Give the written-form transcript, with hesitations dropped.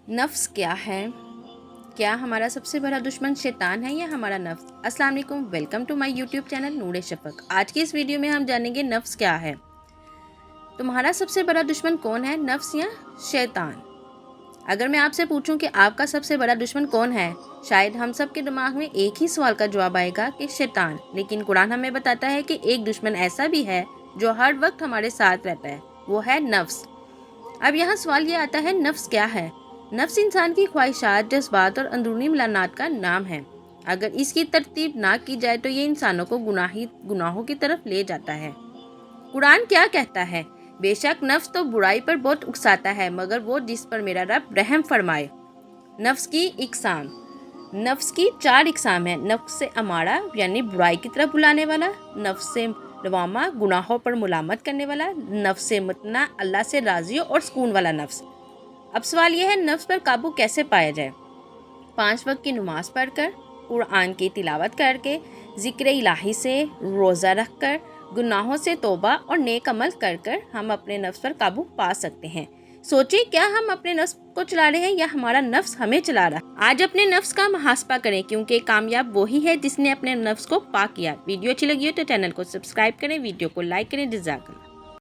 नफ्स क्या है? क्या हमारा सबसे बड़ा दुश्मन शैतान है या हमारा नफ्स? अस्सलाम वालेकुम, welcome to my YouTube channel Noor Shafaq. आज की इस वीडियो में हम जानेंगे नफ्स क्या है। तुम्हारा सबसे बड़ा दुश्मन कौन है, नफ्स या शैतान? अगर मैं आपसे पूछूं कि आपका सबसे बड़ा दुश्मन कौन है, शायद हम सब के दिमाग में एक ही सवाल का जवाब आएगा कि शैतान। लेकिन कुरान हमें बताता है कि एक दुश्मन ऐसा भी है जो हर वक्त हमारे साथ रहता है, वो है नफ्स। अब यहाँ सवाल ये आता है, नफ्स क्या है? नफ्स इंसान की ख्वाहिशात, जज्बात और अंदरूनी मिलानात का नाम है। अगर इसकी तरतीब ना की जाए तो ये इंसानों को गुनाहों की तरफ ले जाता है। कुरान क्या कहता है? बेशक नफ्स तो बुराई पर बहुत उकसाता है, मगर वो जिस पर मेरा रब रहम फरमाए। नफ्स की इकसाम। नफ्स की 4 इकसाम है। नफ्स से अमारा यानी बुराई की तरफ बुलाने वाला, नफ्स से लवामा गुनाहों पर मुलामत करने वाला, नफ्स से मुतना अल्लाह से राजी और सुकून वाला नफ्स। अब सवाल यह है, नफ्स पर काबू कैसे पाया जाए? 5 वक्त की नमाज पढ़कर, कुरान की तिलावत करके, जिक्र इलाही से, रोज़ा रखकर, गुनाहों से तौबा और नेक अमल कर हम अपने नफ्स पर काबू पा सकते हैं। सोचिए, क्या हम अपने नफ्स को चला रहे हैं या हमारा नफ्स हमें चला रहा है? आज अपने नफ्स का मुहासबा करें, क्योंकि कामयाब वही है जिसने अपने नफ्स को पाक किया। वीडियो अच्छी लगी हो तो चैनल को सब्सक्राइब करें, वीडियो को लाइक करें। जज़ाकल्लाह।